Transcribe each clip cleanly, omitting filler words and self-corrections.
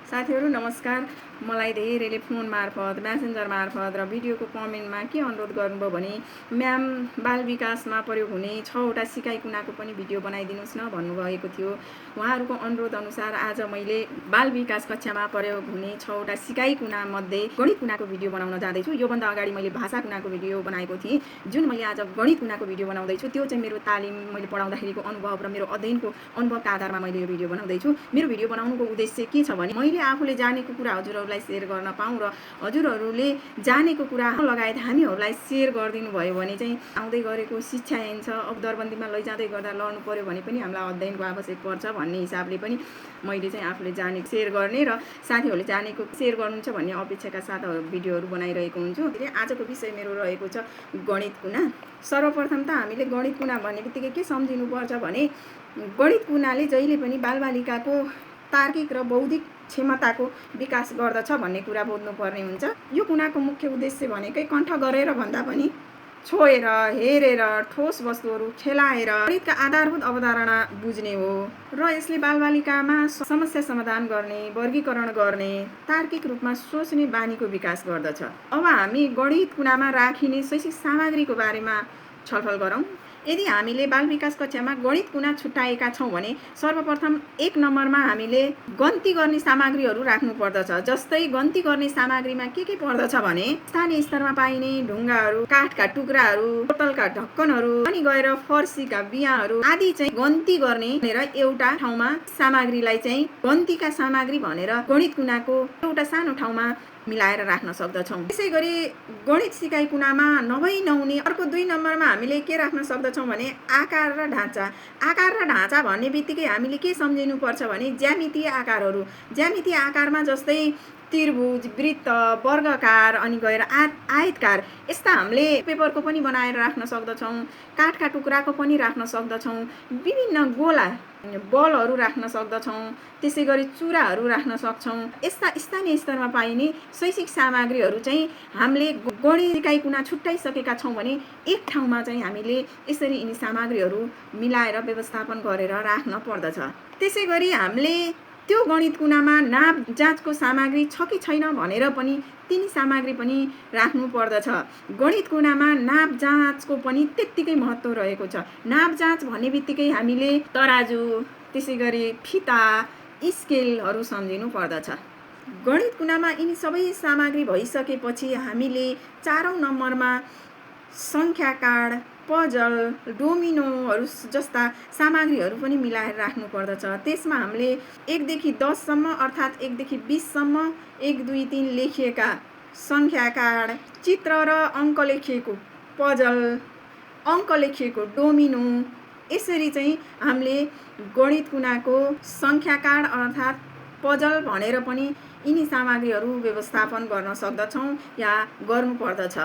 साथीहरु नमस्कार। मलाई धेरैले फोन मार्फत मेसेन्जर मार्फत र भिडियोको कमेन्टमा के अनुरोध गर्नुभयो भने म्याम बाल विकासमा प्रयोग हुने 6 वटा सिकाइ कुनाको पनि भिडियो बनाइदिनुस् न भन्नुभएको थियो। उहाँहरूको अनुरोध अनुसार आज मैले बाल विकास कक्षामा प्रयोग हुने 6 वटा सिकाइ कुना मध्ये गणित कुनाको भिडियो बनाउन जाँदै छु। यो भन्दा अगाडि मैले भाषा कुनाको भिडियो बनाएको थिएँ। जुन मैले आज गणित कुनाको भिडियो बनाउँदै छु त्यो चाहिँ मेरो तालिम मैले पढाउँदाखेरिको अनुभव र मेरो अध्ययनको अनुभवका आधारमा मैले यो भिडियो बनाउँदै छु। मेरो भिडियो बनाउनुको उद्देश्य के छ भने मैले आफूले जानेको कुरा हजुरहरूलाई शेयर गर्न पाऊँ र हजुरहरूले जानेको कुरा लगायत हामीहरूलाई शेयर गरिदिनु भयो भने चाहिँ आउँदै गरेको शिक्षा ऐन छ अब दरबन्दीमा लैजाँदै गर्दा लड्नु पर्यो भने पनि हामीलाई अध्ययनको आवश्यक पर्छ भन्ने हिसाबले पनि मैले चाहिँ आफूले जानेको शेयर गर्ने र साथीहरूले जानेको शेयर गर्नुहुन्छ भन्ने अपेक्षाका साथ भिडियोहरू बनाइरहेको हुन्छु। आजको विषय मेरो रहेको छ गणित कुना। सर्वप्रथम त हामीले गणित कुना भन्ने बित्तिकै के सम्झिनुपर्छ भने गणित कुनाले जहिले पनि बालबालिकाको तार्किक र बौद्धिक क्षमताको विकास गर्दछ भन्ने कुरा बुझ्नुपर्ने हुन्छ। यो कुनाको मुख्य उद्देश्य भनेकै कण्ठ गरेर भन्दा पनि छोएर हेरेर ठोस वस्तुहरू खेलाएर गणितका आधारभूत अवधारणा बुझ्ने हो र यसले बालबालिकामा समस्या समाधान गर्ने, वर्गीकरण गर्ने, तार्किक रूपमा सोच्ने बानीको विकास गर्दछ। अब हामी गणित कुनामा राखिने शैक्षिक सामग्रीको बारेमा छलफल गरौँ। यदि हामीले बाल विकास कक्षामा गणित कुना छुट्याएका छौँ भने सर्वप्रथम 1 नम्बरमा हामीले गन्ती गर्ने सामग्रीहरू राख्नु पर्दछ। जस्तै गन्ती गर्ने सामग्रीमा के पर्दछ भने स्थानीय स्तरमा पाइने ढुङ्गाहरू, काठका टुक्राहरू, बोतलका ढक्कनहरू, अनि गएर फर्सीका बियाहरू आदि चाहिँ गन्ती गर्ने भनेर एउटा ठाउँमा सामग्रीलाई चाहिँ गन्तीका सामग्री भनेर गणित कुनाको एउटा सानो ठाउँमा मिलाएर राख्न सक्दछौँ। त्यसैगरी गणित सिकाइ कुनामा नभई नहुने अर्को 2 नम्बरमा हामीले के राख्न सक्दछौँ भने आकार र ढाँचा। आकार र ढाँचा भन्ने बित्तिकै हामीले के सम्झिनुपर्छ भने ज्यामितीय आकारहरू। ज्यामितीय आकारमा जस्तै त्रिभुज, वृत्त, वर्गकार अनि गएर आयतकार यस्ता हामीले पेपरको पनि बनाएर राख्न सक्दछौँ, काठका टुक्राको पनि राख्न सक्दछौँ, विभिन्न गोला बलहरू राख्न सक्दछौँ, त्यसै गरी चुराहरू राख्न सक्छौँ। यस्ता स्थानीय स्तरमा पाइने शैक्षिक सामग्रीहरू चाहिँ हामीले गणित सिकाइ कुना छुट्याइसकेका छौँ भने एक ठाउँमा चाहिँ हामीले यसरी यिनी सामग्रीहरू मिलाएर व्यवस्थापन गरेर राख्न पर्दछ। त्यसै गरी हामीले त्यो गणित कुनामा नाप जाँचको सामग्री छ कि छैन भनेर पनि तिनी सामग्री पनि राख्नु पर्दछ। गणित कुनामा नाप जाँचको पनि त्यत्तिकै महत्त्व रहेको छ। नाप जाँच भन्ने बित्तिकै हामीले तराजु, त्यसै गरी फिता, स्केलहरू सम्झिनु पर्दछ। गणित कुनामा यिनी सबै सामग्री भइसकेपछि हामीले 4औं नम्बरमा सङ्ख्या कार्ड, पजल, डोमिनोहरू जस्ता सामग्रीहरू पनि मिलाएर राख्नु पर्दछ। त्यसमा हामीले 1 देखि 10 सम्म अर्थात् 1 देखि 20 सम्म 1, 2, 3 लेखिएका सङ्ख्या कार्ड, चित्र र अङ्क लेखिएको पजल, अङ्क लेखिएको डोमिनो, यसरी चाहिँ हामीले गणित कुनाको सङ्ख्या कार्ड अर्थात् पजल भनेर पनि यिनी सामग्रीहरू व्यवस्थापन गर्न सक्दछौँ या गर्नुपर्दछ।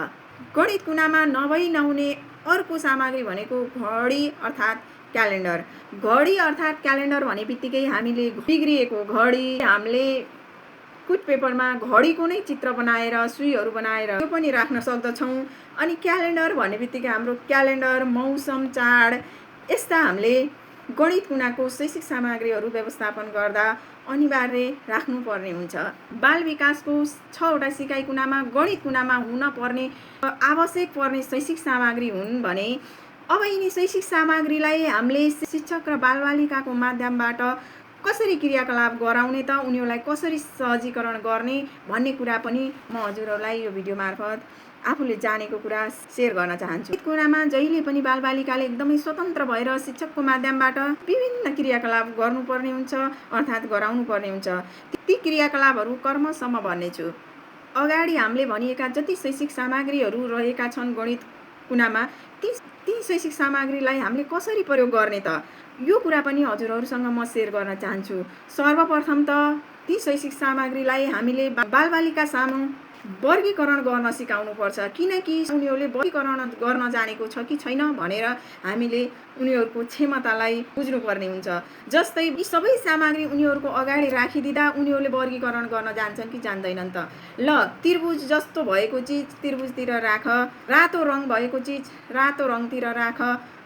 गणित कुनामा नभई नहुने अर्को सामग्री भनेको घडी अर्थात् क्यालेन्डर। घडी अर्थात् क्यालेन्डर भने बित्तिकै हामीले बिग्रिएको घडी हामीले कुट पेपरमा घडीको नै चित्र बनाएर सुईहरू बनाएर त्यो पनि राख्न सक्दछौँ। अनि क्यालेन्डर भन्ने बित्तिकै हाम्रो क्यालेन्डर, मौसम, चाड यस्ता हामीले गणित कुनाको शैक्षिक सामग्रीहरू व्यवस्थापन गर्दा अनिवार्य राख्नुपर्ने हुन्छ। बाल विकासको 6 वटा सिकाइ कुनामा गणित कुनामा हुन पर्ने आवश्यक पर्ने शैक्षिक सामग्री हुन् भने अब यिनी शैक्षिक सामग्रीलाई हामीले शिक्षक र बालबालिकाको माध्यमबाट कसरी क्रियाकलाप गराउने त उनीहरूलाई कसरी सहजीकरण गर्ने भन्ने कुरा पनि म हजुरहरूलाई यो भिडियो मार्फत आफूले जानेको कुरा शेयर गर्न चाहन्छु। गणित कुनामा जहिले पनि बालबालिकाले एकदमै स्वतन्त्र भएर शिक्षकको माध्यमबाट विभिन्न क्रियाकलाप गर्नुपर्ने हुन्छ अर्थात् गराउनुपर्ने हुन्छ। ती क्रियाकलापहरू कर्मसम्म भन्नेछु। अगाडि हामीले भनिएका जति शैक्षिक सामग्रीहरू रहेका छन् गणित कुनामा ती शैक्षिक सामग्रीलाई हामीले कसरी प्रयोग गर्ने त यो कुरा पनि हजुरहरूसँग म शेयर गर्न चाहन्छु। सर्वप्रथम त ती शैक्षिक सामग्रीलाई हामीले बालबालिका सामु वर्गीकरण गर्न सिकाउनुपर्छ। किनकि उनीहरूले वर्गीकरण गर्न जानेको छ कि छैन भनेर हामीले उनीहरूको क्षमतालाई बुझ्नुपर्ने हुन्छ। जस्तै यी सबै सामग्री उनीहरूको अगाडि राखिदिँदा उनीहरूले वर्गीकरण गर्न जान्छन् कि जान्दैनन् त। ल त्रिभुज जस्तो भएको चिज त्रिभुजतिर राख, रातो रङ भएको चिज रातो रङतिर राख,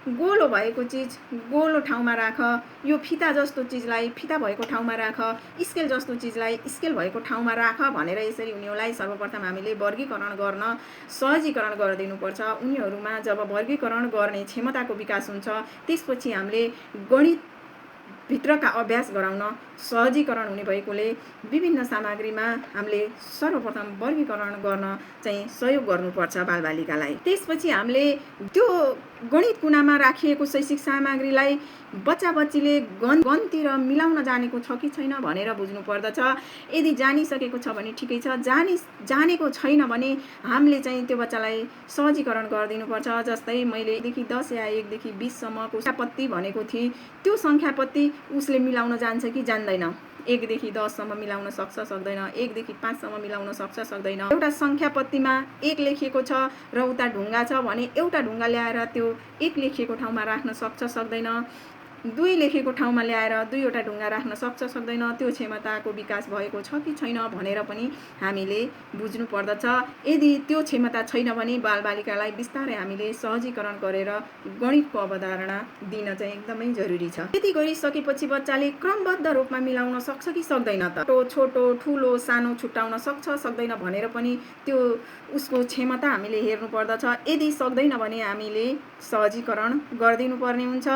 गोलो भएको चिज गोलो ठाउँमा राख, यो फिता जस्तो चिजलाई फिता भएको ठाउँमा राख, स्केल जस्तो चिजलाई स्केल भएको ठाउँमा राख भनेर यसरी उनीहरूलाई सर्वप्रथम हामीले वर्गीकरण गर्न सहजीकरण गरिदिनुपर्छ। उनीहरूमा जब वर्गीकरण गर्ने क्षमताको विकास हुन्छ त्यसपछि हामीले गणित भित्रका अभ्यास गराउन सहजीकरण हुने भएकोले विभिन्न सामग्रीमा हामीले सर्वप्रथम वर्गीकरण गर्न चाहिँ सहयोग गर्नुपर्छ बालबालिकालाई। त्यसपछि हामीले त्यो गणित कुनामा राखिएको शैक्षिक सामग्रीलाई बच्चा बच्चीले गणतिर मिलाउन जानेको छ कि छैन भनेर बुझ्नु पर्दछ। यदि जानिसकेको छ भने ठिकै छ, जानेको छैन भने हामीले चाहिँ त्यो बच्चालाई सहजीकरण गरिदिनुपर्छ। जस्तै मैले 1 देखि 10 या 1 देखि 20 सम्मको सङ्ख्यापत्ति भनेको थिएँ, त्यो सङ्ख्यापत्ति उसले मिलाउन जान्छ कि जान्दैन, 1 देखि 10 सम्म मिलाउन सक्छ सक्दैन, 1 देखि 5 सम्म मिलाउन सक्छ सक्दैन। एउटा सङ्ख्यापत्तिमा 1 लेखिएको छ र उता ढुङ्गा छ भने एउटा ढुङ्गा ल्याएर त्यो 1 लेखिएको ठाउँमा राख्न सक्छ सक्दैन, 2 लेखेको ठाउँमा ल्याएर 2वटा ढुङ्गा राख्न सक्छ सक्दैन, त्यो क्षमताको विकास भएको छ कि छैन भनेर पनि हामीले बुझ्नु पर्दछ। यदि त्यो क्षमता छैन भने बालबालिकालाई बिस्तारै हामीले सहजीकरण गरेर गणितको अवधारणा दिन चाहिँ एकदमै जरुरी छ। त्यति गरिसकेपछि बच्चाले क्रमबद्ध रूपमा मिलाउन सक्छ कि सक्दैन त, छोटो ठुलो सानो छुट्याउन सक्छ सक्दैन भनेर पनि त्यो उसको क्षमता हामीले हेर्नु पर्दछ। यदि सक्दैन भने हामीले सहजीकरण गरिदिनु पर्ने हुन्छ।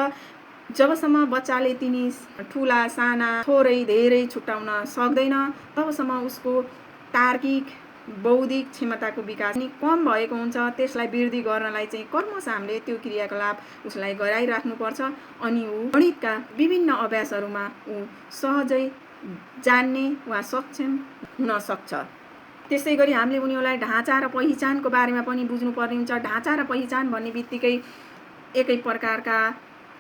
जबसम्म बच्चाले तिनी ठुला साना थोरै धेरै छुट्याउन सक्दैन तबसम्म उसको तार्किक बौद्धिक क्षमताको विकास पनि कम भएको हुन्छ। त्यसलाई वृद्धि गर्नलाई चाहिँ कर्मशः हामीले त्यो क्रियाकलाप उसलाई गराइराख्नुपर्छ अनि ऊ गणितका विभिन्न अभ्यासहरूमा ऊ सहजै जान्ने वा सक्षम हुन सक्छ। त्यसै गरी हामीले उनीहरूलाई ढाँचा र पहिचानको बारेमा पनि बुझ्नुपर्ने हुन्छ। ढाँचा र पहिचान भन्ने बित्तिकै एकै प्रकारका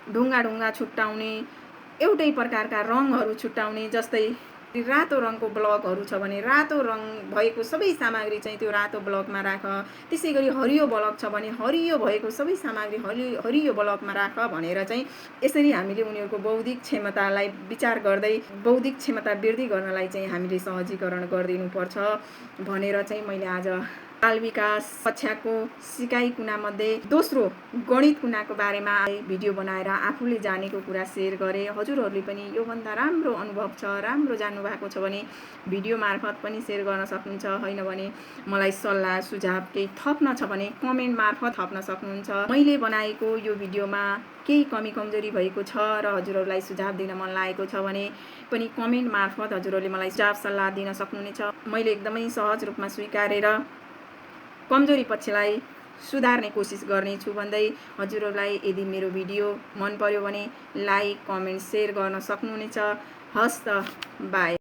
ढुङ्गा छुट्याउने, एउटै प्रकारका रङहरू छुट्याउने, जस्तै रातो रङको ब्लकहरू छ भने रातो रङ भएको सबै सामग्री चाहिँ त्यो रातो ब्लकमा राख, त्यसै गरी हरियो ब्लक छ भने हरियो भएको सबै सामग्री हरियो ब्लकमा राख भनेर चाहिँ यसरी हामीले उनीहरूको बौद्धिक क्षमतालाई विचार गर्दै बौद्धिक क्षमता वृद्धि गर्नलाई चाहिँ हामीले सहजीकरण गरिदिनुपर्छ भनेर चाहिँ मैले आज बाल विकास कक्षाको सिकाइ कुनामध्ये दोस्रो गणित कुनाको बारेमा भिडियो बनाएर आफूले जानेको कुरा सेयर गरे। हजुरहरूले पनि योभन्दा राम्रो अनुभव छ, राम्रो जान्नु भएको छ भने भिडियो मार्फत पनि सेयर गर्न सक्नुहुन्छ, होइन भने मलाई सल्लाह सुझाव केही थप्न छ भने कमेन्ट मार्फत थप्न सक्नुहुन्छ। मैले बनाएको यो भिडियोमा केही कमी कमजोरी भएको छ र हजुरहरूलाई सुझाव दिन मन लागेको छ भने पनि कमेन्ट मार्फत हजुरहरूले मलाई सुझाव सल्लाह दिन सक्नुहुनेछ। मैले एकदमै सहज रूपमा स्वीकारेर कमजोरी पक्षलाई सुधार्ने कोसिस गर्नेछु भन्दै हजुरहरूलाई यदि मेरो भिडियो मन पर्यो भने लाइक कमेन्ट सेयर गर्न सक्नुहुनेछ। हस्त बाई।